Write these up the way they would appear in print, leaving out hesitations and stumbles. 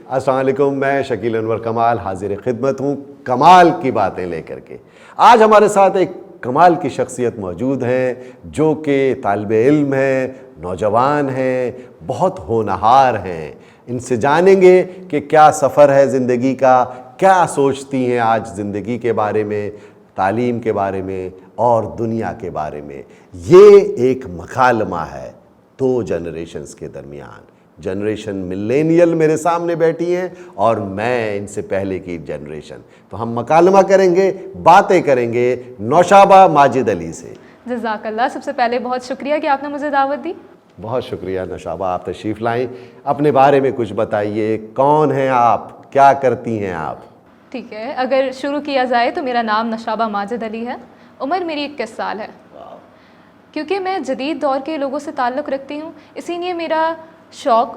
السلام علیکم، میں شکیل انور کمال حاضر خدمت ہوں کمال کی باتیں لے کر کے۔ آج ہمارے ساتھ ایک کمال کی شخصیت موجود ہیں جو کہ طالب علم ہیں، نوجوان ہیں، بہت ہونہار ہیں۔ ان سے جانیں گے کہ کیا سفر ہے زندگی کا، کیا سوچتی ہیں آج زندگی کے بارے میں، تعلیم کے بارے میں اور دنیا کے بارے میں۔ یہ ایک مکالمہ ہے دو جنریشنز کے درمیان۔ جنریشن ملینیل میرے سامنے بیٹھی ہیں اور میں ان سے پہلے کی جنریشن، تو ہم مکالمہ کریں گے، باتیں کریں گے نوشابہ ماجد علی سے۔ جزاک اللہ، سب سے پہلے بہت شکریہ کہ آپ نے مجھے دعوت دی۔ بہت شکریہ نوشابہ، آپ تشریف لائیں، اپنے بارے میں کچھ بتائیے، کون ہیں آپ، کیا کرتی ہیں آپ؟ ٹھیک ہے، اگر شروع کیا جائے تو میرا نام نوشابہ ماجد علی ہے، عمر میری 21 سال ہے۔ کیونکہ میں جدید دور کے لوگوں سے تعلق رکھتی ہوں، اسی لیے میرا شوق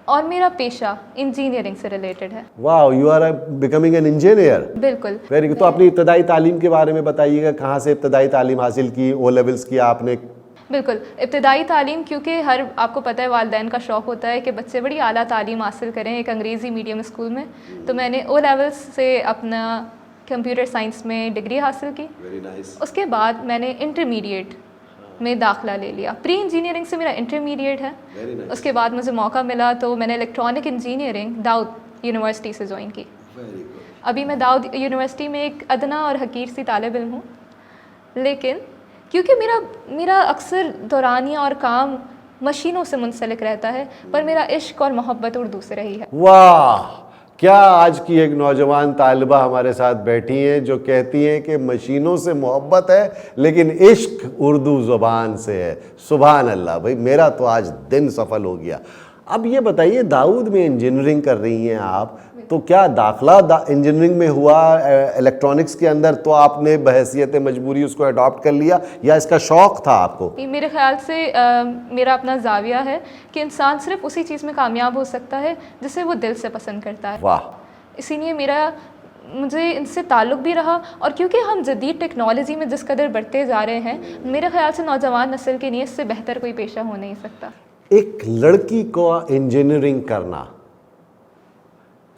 اور میرا پیشہ انجینئرنگ سے ریلیٹڈ ہے۔ Wow, you are becoming an engineer. بالکل۔ Very good. تو اپنی ابتدائی تعلیم کے بارے میں بتائیے گا، کہاں سے ابتدائی تعلیم حاصل کی، او لیولز کیا آپ نے؟ بالکل، ابتدائی تعلیم، کیونکہ آپ کو پتہ ہے والدین کا شوق ہوتا ہے کہ بچے بڑی اعلیٰ تعلیم حاصل کریں ایک انگریزی میڈیم اسکول میں، تو میں نے او لیولز سے اپنا کمپیوٹر سائنس میں ڈگری حاصل کی۔ اس کے بعد میں نے انٹرمیڈیٹ میں داخلہ لے لیا، پری انجینئرنگ سے میرا انٹرمیڈیٹ ہے۔ اس کے بعد مجھے موقع ملا تو میں نے الیکٹرانک انجینئرنگ داؤد یونیورسٹی سے جوائن کی۔ ابھی میں داؤد یونیورسٹی میں ایک ادنا اور حقیر سی طالب علم ہوں، لیکن کیونکہ میرا اکثر دورانیہ اور کام مشینوں سے منسلک رہتا ہے، پر میرا عشق اور محبت اردو سے رہی ہے۔ واہ، کیا آج کی ایک نوجوان طالبہ ہمارے ساتھ بیٹھی ہیں جو کہتی ہیں کہ مشینوں سے محبت ہے لیکن عشق اردو زبان سے ہے۔ سبحان اللہ، بھائی میرا تو آج دن سفل ہو گیا۔ اب یہ بتائیے، داؤد میں انجینئرنگ کر رہی ہیں آپ، تو کیا داخلہ انجینئرنگ میں ہوا الیکٹرانکس کے اندر تو آپ نے بحیثیت مجبوری اس کو اڈاپٹ کر لیا یا اس کا شوق تھا آپ کو؟ میرے خیال سے میرا اپنا زاویہ ہے کہ انسان صرف اسی چیز میں کامیاب ہو سکتا ہے جسے وہ دل سے پسند کرتا ہے۔ واہ۔ اسی لیے مجھے ان سے تعلق بھی رہا، اور کیونکہ ہم جدید ٹیکنالوجی میں جس قدر بڑھتے جا رہے ہیں، میرے خیال سے نوجوان نسل کے لیے اس سے بہتر کوئی پیشہ ہو نہیں سکتا۔ ایک لڑکی کو انجینئرنگ کرنا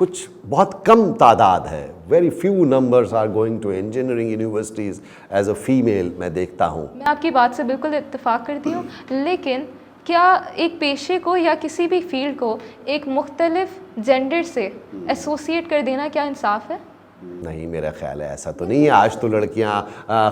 کچھ بہت کم تعداد ہے، very few numbers are going to engineering universities as a female, میں دیکھتا ہوں۔ میں آپ کی بات سے بالکل اتفاق کرتی ہوں، لیکن کیا ایک پیشے کو یا کسی بھی فیلڈ کو ایک مختلف جینڈر سے ایسوسیٹ کر دینا کیا انصاف ہے؟ نہیں، میرا خیال ہے ایسا تو نہیں ہے۔ آج تو لڑکیاں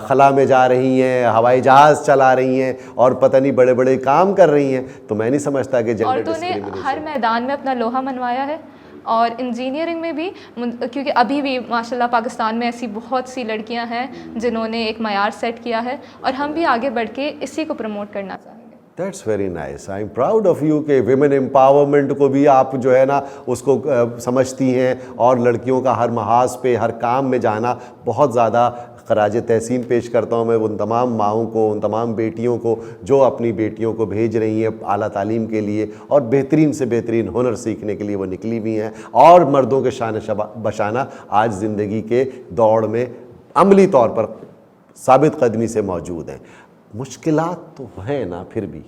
خلا میں جا رہی ہیں، ہوائی جہاز چلا رہی ہیں اور پتہ نہیں بڑے بڑے کام کر رہی ہیں، تو میں نہیں سمجھتا کہ جینڈر عورتوں نے ہر میدان میں اپنا لوہا منوایا ہے، اور انجینئرنگ میں بھی، کیونکہ ابھی بھی ماشاءاللہ پاکستان میں ایسی بہت سی لڑکیاں ہیں جنہوں نے ایک معیار سیٹ کیا ہے، اور ہم بھی آگے بڑھ کے اسی کو پروموٹ کرنا چاہیں گے۔ That's very nice, I am proud of you کہ ویمن امپاورمنٹ کو بھی آپ جو ہے نا اس کو سمجھتی ہیں، اور لڑکیوں کا ہر محاذ پہ ہر کام میں جانا بہت زیادہ خراج تحسین پیش کرتا ہوں میں ان تمام ماؤں کو، ان تمام بیٹیوں کو جو اپنی بیٹیوں کو بھیج رہی ہیں اعلیٰ تعلیم کے لیے اور بہترین سے بہترین ہنر سیکھنے کے لیے وہ نکلی ہوئی ہیں، اور مردوں کے شان بشانہ آج زندگی کے دوڑ میں عملی طور پر ثابت قدمی سے موجود ہیں۔ مشکلات تو ہیں نا، پھر بھی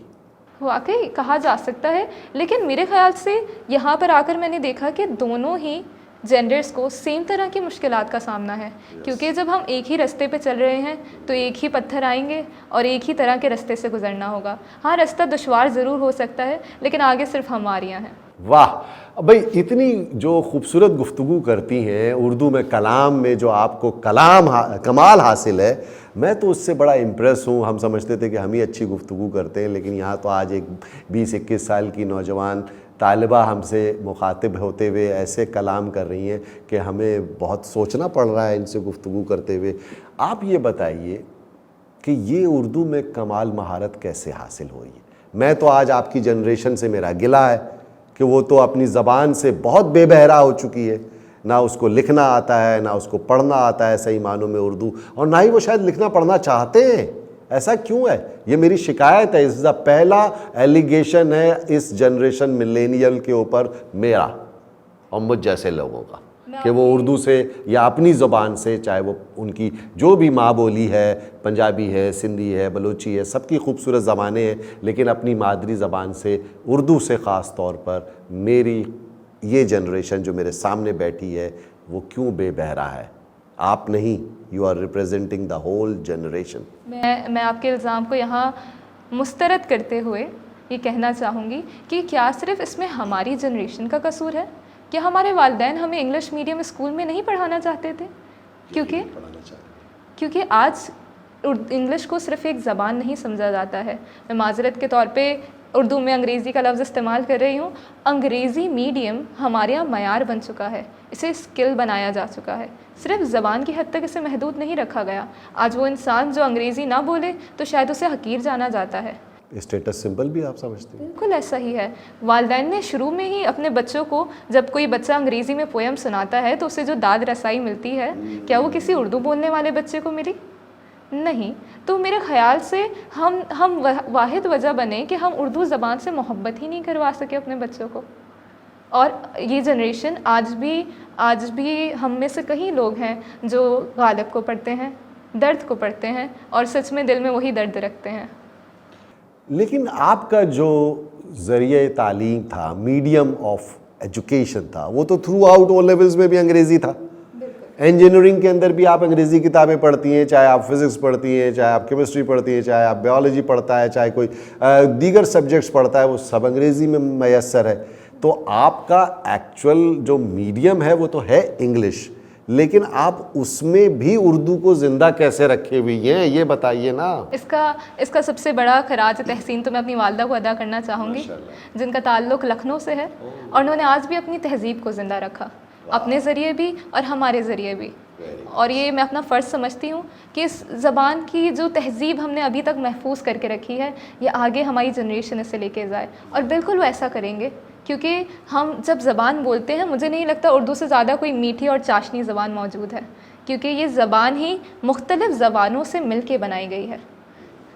واقعی کہا جا سکتا ہے، لیکن میرے خیال سے یہاں پر آ کر میں نے دیکھا کہ دونوں ہی جینڈرز کو سیم طرح کی مشکلات کا سامنا ہے، کیونکہ جب ہم ایک ہی رستے پہ چل رہے ہیں تو ایک ہی پتھر آئیں گے اور ایک ہی طرح کے رستے سے گزرنا ہوگا۔ ہاں، رستہ دشوار ضرور ہو سکتا ہے، لیکن آگے صرف ہماریاں ہیں۔ واہ بھائی، اتنی جو خوبصورت گفتگو کرتی ہیں اردو میں، کلام میں جو آپ کو کمال حاصل ہے، میں تو اس سے بڑا امپریس ہوں۔ ہم سمجھتے تھے کہ ہم ہی اچھی گفتگو کرتے ہیں، لیکن یہاں تو آج ایک 20-21 سال کی نوجوان طالبہ ہم سے مخاطب ہوتے ہوئے ایسے کلام کر رہی ہیں کہ ہمیں بہت سوچنا پڑ رہا ہے ان سے گفتگو کرتے ہوئے۔ آپ یہ بتائیے کہ یہ اردو میں کمال مہارت کیسے حاصل ہوئی ہے؟ میں تو آج آپ کی جنریشن سے میرا گلہ ہے کہ وہ تو اپنی زبان سے بہت بے بہرا ہو چکی ہے، نہ اس کو لکھنا آتا ہے، نہ اس کو پڑھنا آتا ہے صحیح معنوں میں اردو، اور نہ ہی وہ شاید لکھنا پڑھنا چاہتے ہیں۔ ایسا کیوں ہے؟ یہ میری شکایت ہے، اس کا پہلا ایلیگیشن ہے اس جنریشن ملینیل کے اوپر میرا اور مجھ جیسے لوگوں کا، کہ وہ اردو سے یا اپنی زبان سے، چاہے وہ ان کی جو بھی ماں بولی ہے، پنجابی ہے، سندھی ہے، بلوچی ہے، سب کی خوبصورت زبانیں ہیں، لیکن اپنی مادری زبان سے، اردو سے خاص طور پر میری یہ جنریشن جو میرے سامنے بیٹھی ہے وہ کیوں بے بہرا ہے؟ آپ نہیں، you are representing the whole generation. میں آپ کے الزام کو یہاں مسترد کرتے ہوئے یہ کہنا چاہوں گی کہ کیا صرف اس میں ہماری جنریشن کا قصور ہے؟ کیا ہمارے والدین ہمیں انگلش میڈیم اسکول میں نہیں پڑھانا چاہتے تھے؟ کیونکہ آج انگلش کو صرف ایک زبان نہیں سمجھا جاتا ہے. میں معذرت کے طور پہ اردو میں انگریزی کا لفظ استعمال کر رہی ہوں. انگریزی میڈیم ہمارے یہاں معیار بن چکا ہے، اسے اسکل بنایا جا چکا ہے. صرف زبان کی حد تک اسے محدود نہیں رکھا گیا. آج وہ انسان جو انگریزی نہ بولے تو شاید اسے حقیر جانا جاتا ہے. اسٹیٹس سمبل بھی آپ سمجھتے ہیں؟ بالکل ایسا ہی ہے. والدین نے شروع میں ہی اپنے بچوں کو، جب کوئی بچہ انگریزی میں پویم سناتا ہے تو اسے جو داد رسائی ملتی ہے، کیا وہ کسی اردو بولنے والے بچے کو ملی؟ نہیں. تو میرے خیال سے ہم واحد وجہ بنے کہ ہم اردو زبان سے محبت ہی نہیں کروا سکے اپنے بچوں کو. اور یہ جنریشن آج بھی ہم میں سے کئی لوگ ہیں جو غالب کو پڑھتے ہیں، درد کو پڑھتے ہیں، اور سچ میں دل میں وہی درد رکھتے ہیں. لیکن آپ کا جو ذریعہ تعلیم تھا، میڈیم آف ایجوکیشن تھا، وہ تو تھرو آؤٹ او لیولز میں بھی انگریزی تھا. انجینئرنگ کے اندر بھی آپ انگریزی کتابیں پڑھتی ہیں، چاہے آپ فزکس پڑھتی ہیں، چاہے آپ کیمسٹری پڑھتی ہیں، چاہے آپ بیالوجی پڑھتا ہے، چاہے کوئی دیگر سبجیکٹس پڑھتا ہے، وہ سب انگریزی میں میسر ہے. تو آپ کا ایکچول جو میڈیم ہے وہ تو ہے انگلش، لیکن آپ اس میں بھی اردو کو زندہ کیسے رکھے ہوئی ہیں، یہ بتائیے نا. اس کا سب سے بڑا خراج تحسین تو میں اپنی والدہ کو ادا کرنا چاہوں گی، جن کا تعلق لکھنؤ سے ہے، اور انہوں نے آج بھی اپنی تہذیب کو زندہ رکھا، اپنے ذریعے بھی اور ہمارے ذریعے بھی. اور یہ میں اپنا فرض سمجھتی ہوں کہ اس زبان کی جو تہذیب ہم نے ابھی تک محفوظ کر کے رکھی ہے، یہ آگے ہماری جنریشن اسے لے کے جائے. اور بالکل وہ ایسا کریں گے، کیونکہ ہم جب زبان بولتے ہیں، مجھے نہیں لگتا اردو سے زیادہ کوئی میٹھی اور چاشنی زبان موجود ہے، کیونکہ یہ زبان ہی مختلف زبانوں سے مل کے بنائی گئی ہے.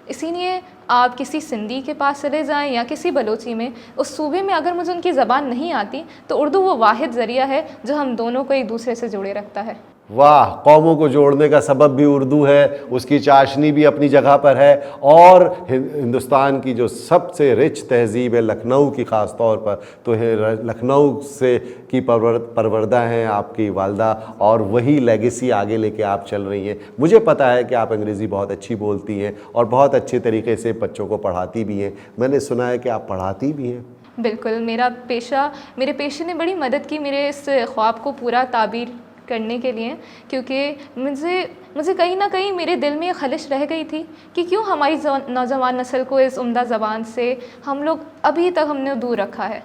اسی لیے آپ کسی سندھی کے پاس چلے جائیں یا کسی بلوچی میں، اس صوبے میں اگر مجھے ان کی زبان نہیں آتی تو اردو وہ واحد ذریعہ ہے جو ہم دونوں کو ایک دوسرے سے جوڑے رکھتا ہے. واہ، قوموں کو جوڑنے کا سبب بھی اردو ہے، اس کی چاشنی بھی اپنی جگہ پر ہے. اور ہندوستان کی جو سب سے رچ تہذیب ہے لکھنؤ کی، خاص طور پر تو لکھنؤ سے کی پروردہ ہیں آپ کی والدہ، اور وہی لیگیسی آگے لے کے آپ چل رہی ہیں. مجھے پتہ ہے کہ آپ انگریزی بہت اچھی بولتی ہیں اور بہت اچھے طریقے سے بچوں کو پڑھاتی بھی ہیں. میں نے سنا ہے کہ آپ پڑھاتی بھی ہیں. بالکل. میرے پیشے نے بڑی مدد کی میرے اس خواب کو پورا تعبیر کرنے کے لیے، کیونکہ مجھے کہیں نہ کہیں میرے دل میں یہ خلش رہ گئی تھی کہ کیوں ہماری نوجوان نسل کو اس عمدہ زبان سے ہم لوگ ابھی تک ہم نے دور رکھا ہے.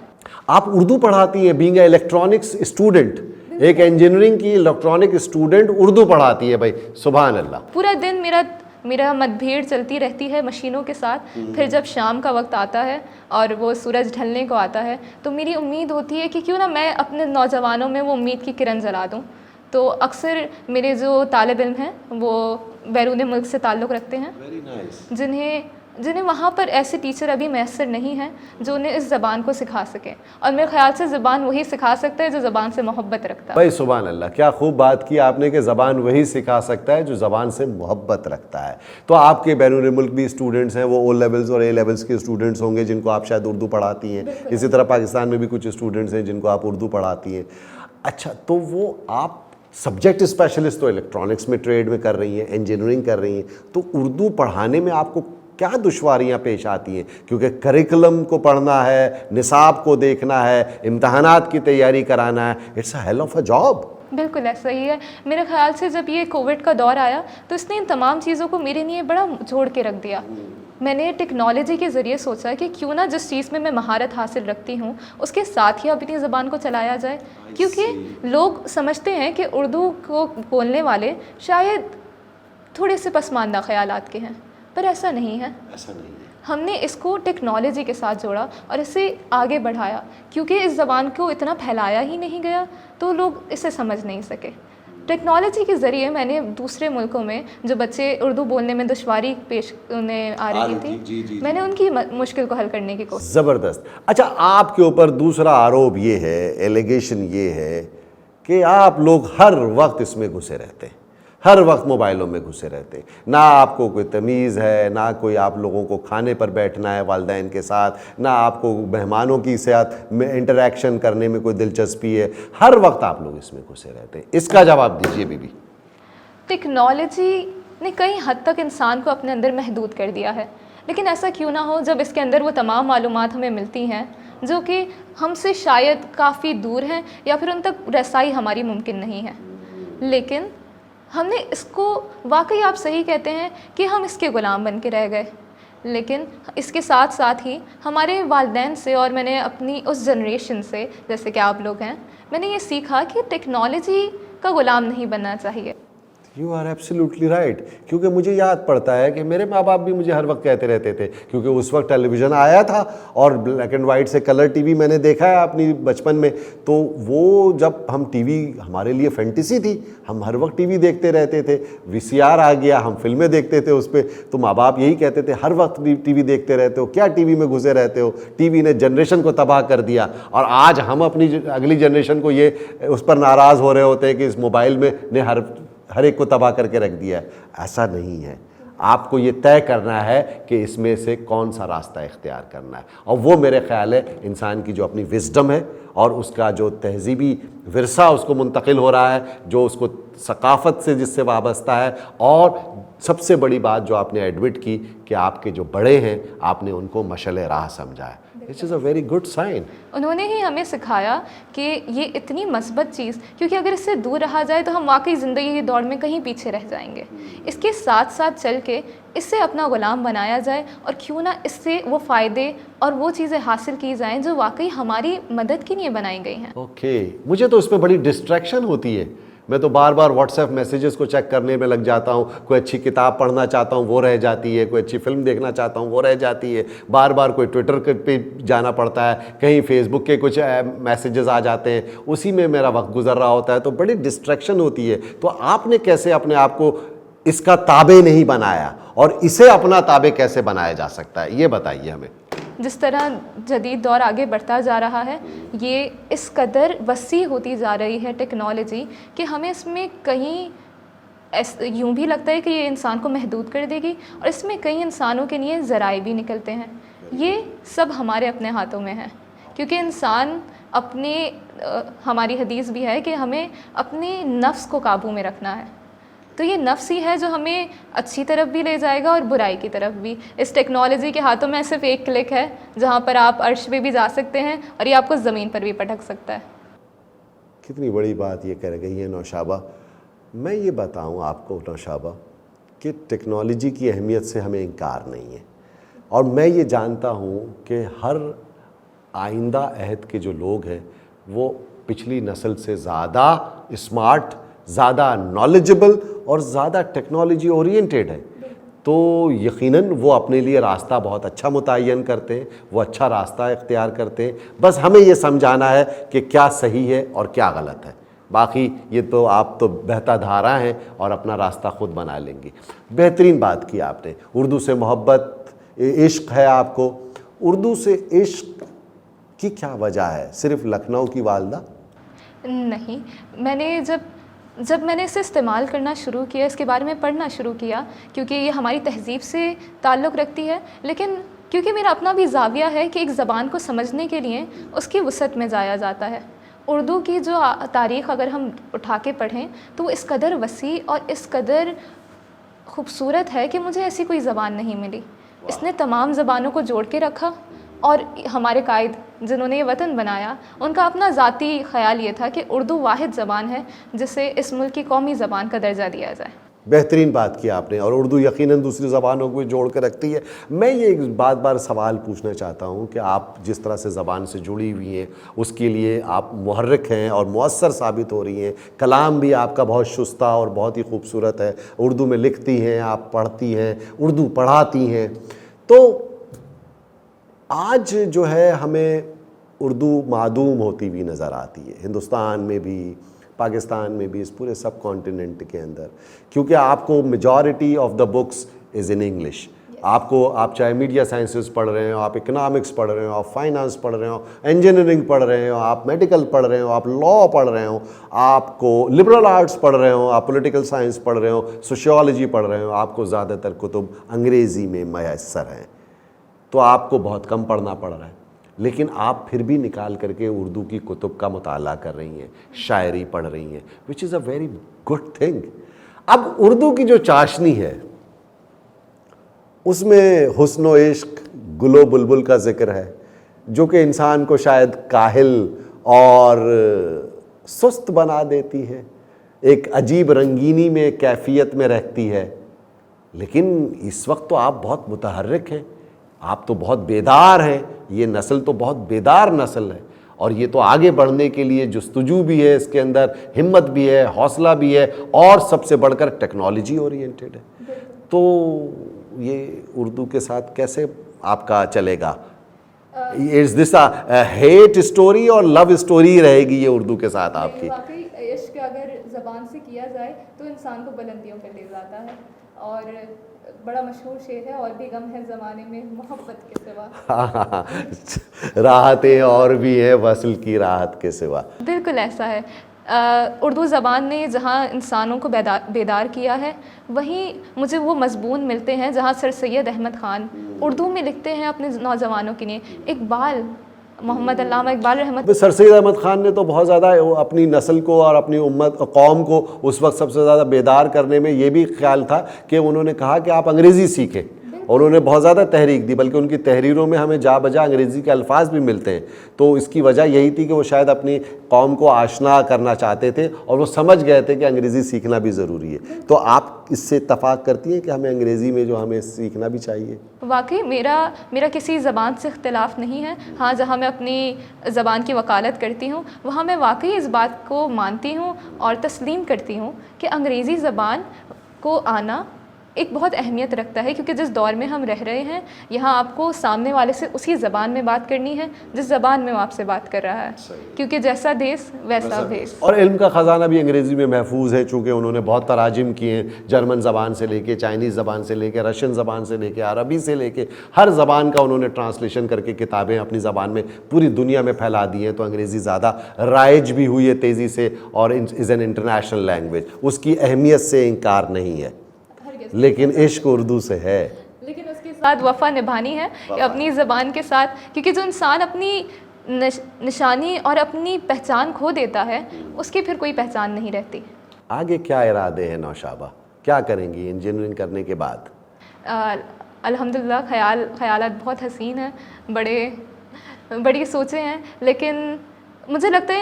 آپ اردو پڑھاتی ہیں، بینگ اے الیکٹرانکس اسٹوڈنٹ، ایک انجینئرنگ کی الیکٹرانک اسٹوڈنٹ اردو پڑھاتی ہے. بھائی سبحان اللہ. پورا دن میرا مت بھیڑ چلتی رہتی ہے مشینوں کے ساتھ. پھر جب شام کا وقت آتا ہے اور وہ سورج ڈھلنے کو آتا ہے تو میری امید ہوتی ہے کہ کیوں نہ میں اپنے نوجوانوں میں وہ امید کی کرن جلا دوں. تو اکثر میرے جو طالب علم ہیں وہ بیرون ملک سے تعلق رکھتے ہیں، جنہیں وہاں پر ایسے ٹیچر ابھی میسر نہیں ہیں جو انہیں اس زبان کو سکھا سکیں. اور میرے خیال سے زبان وہی سکھا سکتا ہے جو زبان سے محبت رکھتا ہے. بھائی سبحان اللہ، کیا خوب بات کی آپ نے کہ زبان وہی سکھا سکتا ہے جو زبان سے محبت رکھتا ہے. تو آپ کے بیرون ملک بھی اسٹوڈنٹس ہیں، وہ او لیولز اور اے لیولز کے اسٹوڈنٹس ہوں گے جن کو آپ شاید اردو پڑھاتی ہیں. اسی طرح پاکستان میں بھی کچھ اسٹوڈنٹس ہیں جن کو آپ اردو پڑھاتی ہیں. اچھا، تو وہ آپ سبجیکٹ اسپیشلسٹ تو الیکٹرانکس میں ٹریڈ میں کر رہی ہیں، انجینئرنگ کر رہی ہیں، تو اردو پڑھانے میں آپ کو کیا دشواریاں پیش آتی ہیں؟ کیونکہ کریکولم کو پڑھنا ہے، نصاب کو دیکھنا ہے، امتحانات کی تیاری کرانا ہے، it's a hell of a job. بالکل ایسا ہی ہے. میرے خیال سے جب یہ کووڈ کا دور آیا تو اس نے ان تمام چیزوں کو میرے لیے بڑا جوڑ کے رکھ دیا. میں نے ٹیکنالوجی کے ذریعے سوچا کہ کیوں نہ جس چیز میں مہارت حاصل رکھتی ہوں اس کے ساتھ ہی اپنی زبان کو چلایا جائے. کیونکہ لوگ سمجھتے ہیں کہ اردو کو بولنے والے شاید تھوڑے سے پسماندہ خیالات کے ہیں، پر ایسا نہیں ہے. ہم نے اس کو ٹیکنالوجی کے ساتھ جوڑا اور اسے آگے بڑھایا، کیونکہ اس زبان کو اتنا پھیلایا ہی نہیں گیا تو لوگ اسے سمجھ نہیں سکے. ٹیکنالوجی کے ذریعے میں نے دوسرے ملکوں میں جو بچے اردو بولنے میں دشواری پیش انہیں آ رہی تھی، میں نے ان کی مشکل کو حل کرنے کی کوشش. زبردست. اچھا، آپ کے اوپر دوسرا آروپ یہ ہے، ایلیگیشن یہ ہے کہ آپ لوگ ہر وقت اس میں گھسے رہتے ہیں، ہر وقت موبائلوں میں گھسے رہتے ہیں. نہ آپ کو کوئی تمیز ہے, نہ کوئی آپ لوگوں کو کھانے پر بیٹھنا ہے والدین کے ساتھ, نہ آپ کو مہمانوں کی ساتھ میں انٹریکشن کرنے میں کوئی دلچسپی ہے. ہر وقت آپ لوگ اس میں گھسے رہتے ہیں. اس کا جواب دیجیے بی بی. ٹیکنالوجی نے کئی حد تک انسان کو اپنے اندر محدود کر دیا ہے, لیکن ایسا کیوں نہ ہو جب اس کے اندر وہ تمام معلومات ہمیں ملتی ہیں جو کہ ہم سے شاید کافی دور ہیں یا پھر ان تک رسائی ہماری ممکن نہیں ہے. لیکن ہم نے اس کو, واقعی آپ صحیح کہتے ہیں کہ ہم اس کے غلام بن کے رہ گئے. لیکن اس کے ساتھ ساتھ ہی ہمارے والدین سے, اور میں نے اپنی اس جنریشن سے جیسے کہ آپ لوگ ہیں, میں نے یہ سیکھا کہ ٹیکنالوجی کا غلام نہیں بننا چاہیے. You are absolutely right. کیونکہ مجھے یاد پڑتا ہے کہ میرے ماں باپ بھی مجھے ہر وقت کہتے رہتے تھے, کیونکہ اس وقت ٹیلی ویژن آیا تھا اور بلیک اینڈ وائٹ سے کلر ٹی وی میں نے دیکھا ہے اپنی بچپن میں. تو وہ جب ہم ٹی وی ہمارے لیے فینٹیسی تھی, ہم ہر وقت ٹی وی دیکھتے رہتے تھے. وی سی آر آ گیا, ہم فلمیں دیکھتے تھے اس پہ. تو ماں باپ یہی کہتے تھے ہر وقت ٹی وی دیکھتے رہتے ہو, کیا ٹی وی میں گھسے رہتے ہو, ٹی وی نے جنریشن کو تباہ کر دیا. اور آج ہم اپنی اگلی جنریشن کو یہ اس پر ناراض ہو رہے ہوتے ہیں کہ اس موبائل میں نے ہر ایک کو تباہ کر کے رکھ دیا ہے. ایسا نہیں ہے. آپ کو یہ طے کرنا ہے کہ اس میں سے کون سا راستہ اختیار کرنا ہے, اور وہ میرے خیال ہے انسان کی جو اپنی وزڈم ہے اور اس کا جو تہذیبی ورثہ اس کو منتقل ہو رہا ہے, جو اس کو ثقافت سے جس سے وابستہ ہے, اور سب سے بڑی بات جو آپ نے ایڈمٹ کی کہ آپ کے جو بڑے ہیں آپ نے ان کو مشعل راہ سمجھا ہے. Which is a very good sign. انہوں نے ہی ہمیں سکھایا کہ یہ اتنی مثبت چیز, کیونکہ اگر اس سے دور رہا جائے تو ہم واقعی زندگی کی دوڑ میں کہیں پیچھے رہ جائیں گے. اس کے ساتھ ساتھ چل کے اس سے اپنا غلام بنایا جائے, اور کیوں نہ اس سے وہ فائدے اور وہ چیزیں حاصل کی جائیں جو واقعی ہماری مدد کے لیے بنائی گئی ہیں. اوکے, مجھے تو اس میں بڑی ڈسٹریکشن ہوتی ہے. میں تو بار بار واٹس ایپ میسیجز کو چیک کرنے میں لگ جاتا ہوں. کوئی اچھی کتاب پڑھنا چاہتا ہوں وہ رہ جاتی ہے, کوئی اچھی فلم دیکھنا چاہتا ہوں وہ رہ جاتی ہے, بار بار کوئی ٹویٹر پہ جانا پڑتا ہے, کہیں فیس بک کے کچھ میسیجز آ جاتے ہیں, اسی میں میرا وقت گزر رہا ہوتا ہے. تو بڑی ڈسٹریکشن ہوتی ہے. تو آپ نے کیسے اپنے آپ کو اس کا تابع نہیں بنایا, اور اسے اپنا تابع کیسے بنایا جا سکتا ہے, یہ بتائیے ہمیں. جس طرح جدید دور آگے بڑھتا جا رہا ہے, یہ اس قدر وسیع ہوتی جا رہی ہے ٹیکنالوجی کہ ہمیں اس میں کہیں یوں بھی لگتا ہے کہ یہ انسان کو محدود کر دے گی, اور اس میں کئی انسانوں کے لیے ذرائع بھی نکلتے ہیں. یہ سب ہمارے اپنے ہاتھوں میں ہے, کیونکہ انسان اپنے, ہماری حدیث بھی ہے کہ ہمیں اپنے نفس کو قابو میں رکھنا ہے. تو یہ نفس ہی ہے جو ہمیں اچھی طرف بھی لے جائے گا اور برائی کی طرف بھی. اس ٹیکنالوجی کے ہاتھوں میں صرف ایک کلک ہے جہاں پر آپ عرش پہ بھی جا سکتے ہیں, اور یہ آپ کو زمین پر بھی پٹک سکتا ہے. کتنی بڑی بات یہ کر گئی ہے نوشابہ. میں یہ بتاؤں آپ کو نوشابہ کہ ٹیکنالوجی کی اہمیت سے ہمیں انکار نہیں ہے, اور میں یہ جانتا ہوں کہ ہر آئندہ عہد کے جو لوگ ہیں وہ پچھلی نسل سے زیادہ اسمارٹ, زیادہ نالجبل اور زیادہ ٹیکنالوجی اورینٹیڈ ہے. تو یقیناً وہ اپنے لیے راستہ بہت اچھا متعین کرتے ہیں, وہ اچھا راستہ اختیار کرتے ہیں. بس ہمیں یہ سمجھانا ہے کہ کیا صحیح ہے اور کیا غلط ہے. باقی یہ تو آپ تو بہتا دھارا ہیں اور اپنا راستہ خود بنا لیں گی. بہترین بات کی آپ نے. اردو سے محبت, عشق ہے آپ کو. اردو سے عشق کی کیا وجہ ہے؟ صرف لکھنؤ کی والدہ؟ نہیں, میں نے جب میں نے اسے استعمال کرنا شروع کیا, اس کے بارے میں پڑھنا شروع کیا, کیونکہ یہ ہماری تہذیب سے تعلق رکھتی ہے, لیکن کیونکہ میرا اپنا بھی زاویہ ہے کہ ایک زبان کو سمجھنے کے لیے اس کی وسعت میں جایا جاتا ہے. اردو کی جو تاریخ اگر ہم اٹھا کے پڑھیں تو وہ اس قدر وسیع اور اس قدر خوبصورت ہے کہ مجھے ایسی کوئی زبان نہیں ملی. اس نے تمام زبانوں کو جوڑ کے رکھا, اور ہمارے قائد جنہوں نے یہ وطن بنایا ان کا اپنا ذاتی خیال یہ تھا کہ اردو واحد زبان ہے جسے اس ملک کی قومی زبان کا درجہ دیا جائے. بہترین بات کی آپ نے, اور اردو یقیناً دوسری زبانوں کو جوڑ کے رکھتی ہے. میں یہ بار بار سوال پوچھنا چاہتا ہوں کہ آپ جس طرح سے زبان سے جڑی ہوئی ہیں اس کے لیے آپ محرک ہیں اور مؤثر ثابت ہو رہی ہیں. کلام بھی آپ کا بہت شستہ اور بہت ہی خوبصورت ہے. اردو میں لکھتی ہیں, آپ پڑھتی ہیں, اردو پڑھاتی ہیں. تو آج جو ہے ہمیں اردو معدوم ہوتی ہوئی نظر آتی ہے, ہندوستان میں بھی, پاکستان میں بھی, اس پورے سب کانٹیننٹ کے اندر, کیونکہ آپ کو majority of the books is in English. آپ چاہے میڈیا سائنسز پڑھ رہے ہوں, آپ اکنامکس پڑھ رہے ہوں, آپ فائنانس پڑھ رہے ہوں, انجینئرنگ پڑھ رہے ہوں, آپ میڈیکل پڑھ رہے ہوں, آپ لاء پڑھ رہے ہوں, آپ کو لبرل آرٹس پڑھ رہے ہوں, آپ پولیٹیکل سائنس پڑھ رہے ہوں, سوشیالوجی پڑھ رہے ہوں, آپ کو زیادہ تر کتب انگریزی میں میسر ہیں, تو آپ کو بہت کم پڑھنا پڑ رہا ہے. لیکن آپ پھر بھی نکال کر کے اردو کی کتب کا مطالعہ کر رہی ہیں, شاعری پڑھ رہی ہیں, وچ از اے ویری گڈ تھنگ. اب اردو کی جو چاشنی ہے اس میں حسن و عشق, گل و بلبل کا ذکر ہے, جو کہ انسان کو شاید کاہل اور سست بنا دیتی ہے, ایک عجیب رنگینی میں, کیفیت میں رہتی ہے. لیکن اس وقت تو آپ بہت متحرک ہیں, آپ تو بہت بیدار ہیں, یہ نسل تو بہت بیدار نسل ہے, اور یہ تو آگے بڑھنے کے لیے جستجو بھی ہے, اس کے اندر ہمت بھی ہے, حوصلہ بھی ہے, اور سب سے بڑھ کر ٹیکنالوجی اورینٹیڈ ہے. تو یہ اردو کے ساتھ کیسے آپ کا چلے گا؟ از دس ہیٹ اسٹوری اور لو اسٹوری رہے گی یہ اردو کے ساتھ آپ کی؟ واقعی عشق اگر زبان سے کیا جائے تو انسان کو بلندیوں پہ لے جاتا ہے, اور بڑا مشہور شعر ہے, اور بھی غم ہے زمانے میں محبت کے سوا. راحتیں اور بھی ہیں وصل کی راحت کے سوا. بالکل ایسا ہے. اردو زبان نے جہاں انسانوں کو بیدار کیا ہے, وہیں مجھے وہ مضمون ملتے ہیں جہاں سر سید احمد خان اردو میں لکھتے ہیں اپنے نوجوانوں کے لیے. اقبال, محمد علامہ اقبال رحمت. سر سید احمد خان نے تو بہت زیادہ اپنی نسل کو اور اپنی امت قوم کو اس وقت سب سے زیادہ بیدار کرنے میں یہ بھی خیال تھا کہ انہوں نے کہا کہ آپ انگریزی سیکھیں, اور انہوں نے بہت زیادہ تحریک دی, بلکہ ان کی تحریروں میں ہمیں جا بجا انگریزی کے الفاظ بھی ملتے ہیں. تو اس کی وجہ یہی تھی کہ وہ شاید اپنی قوم کو آشنا کرنا چاہتے تھے, اور وہ سمجھ گئے تھے کہ انگریزی سیکھنا بھی ضروری ہے. تو آپ اس سے اتفاق کرتی ہیں کہ ہمیں انگریزی میں جو ہمیں سیکھنا بھی چاہیے؟ واقعی میرا کسی زبان سے اختلاف نہیں ہے. ہاں, جہاں میں اپنی زبان کی وکالت کرتی ہوں وہاں میں واقعی اس بات کو مانتی ہوں اور تسلیم کرتی ہوں کہ انگریزی زبان کو آنا ایک بہت اہمیت رکھتا ہے, کیونکہ جس دور میں ہم رہ رہے ہیں یہاں آپ کو سامنے والے سے اسی زبان میں بات کرنی ہے جس زبان میں وہ آپ سے بات کر رہا ہے, کیونکہ جیسا دیس ویسا بھیس. اور علم کا خزانہ بھی انگریزی میں محفوظ ہے, چونکہ انہوں نے بہت تراجم کیے ہیں, جرمن زبان سے لے کے, چائنیز زبان سے لے کے, رشین زبان سے لے کے, عربی سے لے کے, ہر زبان کا انہوں نے ٹرانسلیشن کر کے کتابیں اپنی زبان میں پوری دنیا میں پھیلا دی ہیں. تو انگریزی زیادہ رائج بھی ہوئی ہے تیزی سے, اور از این انٹرنیشنل لینگویج, اس کی اہمیت سے انکار نہیں ہے. لیکن عشق اردو سے ہے, لیکن اس کے ساتھ وفا نبھانی ہے اپنی زبان کے ساتھ, کیونکہ جو انسان اپنی نشانی اور اپنی پہچان کھو دیتا ہے اس کی پھر کوئی پہچان نہیں رہتی. آگے کیا ارادے ہیں نوشابہ, کیا کریں گی انجینئرنگ کرنے کے بعد؟ الحمدللہ خیالات بہت حسین ہیں, بڑی سوچیں ہیں, لیکن مجھے لگتا ہے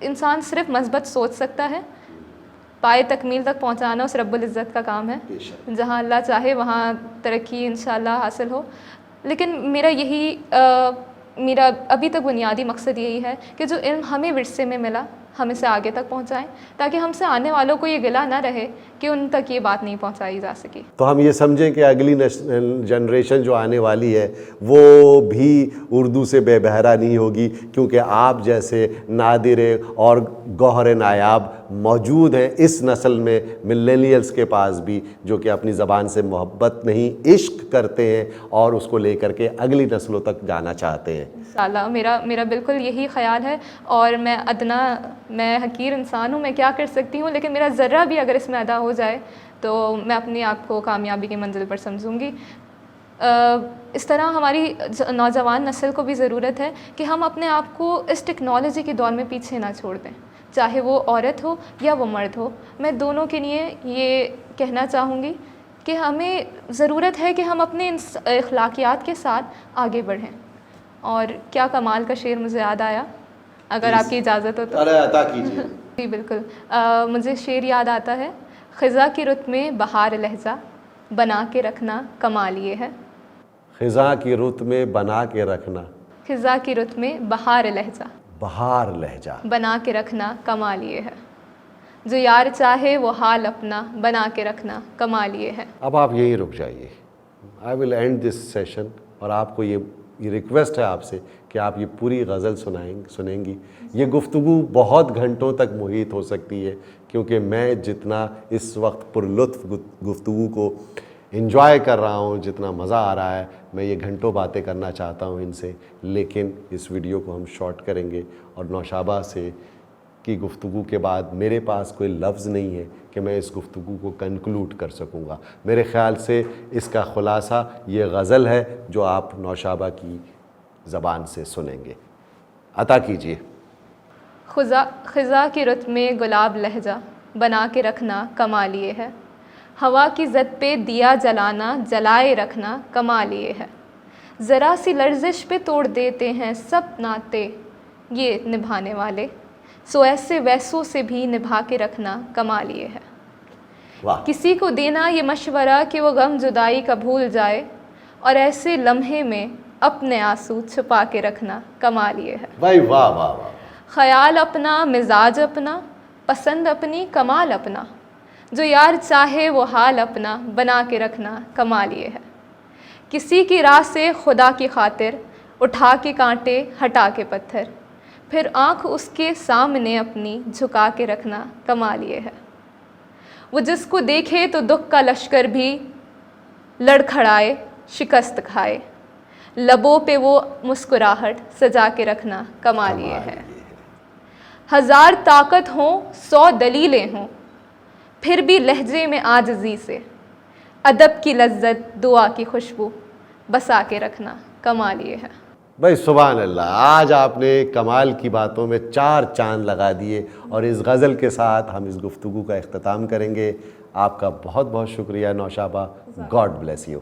انسان صرف مثبت سوچ سکتا ہے. پائے تکمیل تک پہنچانا اس رب العزت کا کام ہے, جہاں اللہ چاہے وہاں ترقی انشاءاللہ حاصل ہو. لیکن میرا ابھی تک بنیادی مقصد یہی ہے کہ جو علم ہمیں ورثے میں ملا ہم اسے آگے تک پہنچائیں, تاکہ ہم سے آنے والوں کو یہ گلہ نہ رہے کہ ان تک یہ بات نہیں پہنچائی جا سکی. تو ہم یہ سمجھیں کہ اگلی جنریشن جو آنے والی ہے وہ بھی اردو سے بے بہرا نہیں ہوگی, کیونکہ آپ جیسے نادر اور گوہر نایاب موجود ہیں اس نسل میں, ملینیلز کے پاس بھی, جو کہ اپنی زبان سے محبت نہیں عشق کرتے ہیں اور اس کو لے کر کے اگلی نسلوں تک جانا چاہتے ہیں. انشاءاللہ میرا بالکل یہی خیال ہے, اور میں حقیر انسان ہوں, میں کیا کر سکتی ہوں, لیکن میرا ذرہ بھی اگر اس میں ادا ہو جائے تو میں اپنے آپ کو کامیابی کی منزل پر سمجھوں گی. اس طرح ہماری نوجوان نسل کو بھی ضرورت ہے کہ ہم اپنے آپ کو اس ٹیکنالوجی کے دور میں پیچھے نہ چھوڑ دیں, چاہے وہ عورت ہو یا وہ مرد ہو. میں دونوں کے لیے یہ کہنا چاہوں گی کہ ہمیں ضرورت ہے کہ ہم اپنے اخلاقیات کے ساتھ آگے بڑھیں. اور کیا کمال کا شعر مجھے یاد آیا, اگر آپ کی اجازت ہو تو. ارے عطا کیجیے. جی بالکل, مجھے شعر یاد آتا ہے, خزاں کی رت میں بہار لہجہ بنا کے رکھنا کمال یہ ہے. خزاں کی رت میں بنا کے رکھنا, خزاں کی رت میں بہار لہجہ بنا کے رکھنا کمال یہ ہے. جو یار چاہے وہ حال اپنا بنا کے رکھنا کمال یہ ہے. اب آپ یہیں رک جائیے, آئی ول اینڈ دس سیشن, اور آپ کو یہ ریکویسٹ ہے آپ سے کہ آپ یہ پوری غزل سنیں گی. یہ گفتگو بہت گھنٹوں تک محیط ہو سکتی ہے, کیونکہ میں جتنا اس وقت پر لطف گفتگو کو انجوائے کر رہا ہوں, جتنا مزہ آ رہا ہے. میں یہ گھنٹوں باتیں کرنا چاہتا ہوں ان سے, لیکن اس ویڈیو کو ہم شارٹ کریں گے. اور نوشابہ سے کی گفتگو کے بعد میرے پاس کوئی لفظ نہیں ہے کہ میں اس گفتگو کو کنکلوڈ کر سکوں گا. میرے خیال سے اس کا خلاصہ یہ غزل ہے جو آپ نوشابہ کی زبان سے سنیں گے. عطا کیجیے. خزاں کی رت میں گلاب لہجہ بنا کے رکھنا کمال یہ ہے. ہوا کی زد پہ دیا جلانا جلائے رکھنا کمال یہ ہے. ذرا سی لرزش پہ توڑ دیتے ہیں سب ناطے یہ نبھانے والے. سو ایسے ویسوں سے بھی نبھا کے رکھنا کمال یہ ہے. واہ. کسی کو دینا یہ مشورہ کہ وہ غم جدائی کا بھول جائے, اور ایسے لمحے میں اپنے آنسو چھپا کے رکھنا کمال یہ ہے. بھائی واہ واہ واہ. خیال اپنا, مزاج اپنا, پسند اپنی, کمال اپنا. جو یار چاہے وہ حال اپنا بنا کے رکھنا کمال یہ ہے. کسی کی راہ سے خدا کی خاطر اٹھا کے کانٹے ہٹا کے پتھر, پھر آنکھ اس کے سامنے اپنی جھکا کے رکھنا کمال یہ ہے. وہ جس کو دیکھے تو دکھ کا لشکر بھی لڑکھڑائے شکست کھائے, لبوں پہ وہ مسکراہٹ سجا کے رکھنا کمال یہ ہے. ہزار طاقت ہوں 100 دلیلیں ہوں پھر بھی لہجے میں عاجزی سے ادب کی لذت دعا کی خوشبو بسا کے رکھنا کمال یہ ہے. بھائی سبحان اللہ, آج آپ نے کمال کی باتوں میں 4 چاند لگا دیے. اور اس غزل کے ساتھ ہم اس گفتگو کا اختتام کریں گے. آپ کا بہت بہت شکریہ نوشابہ. God bless you.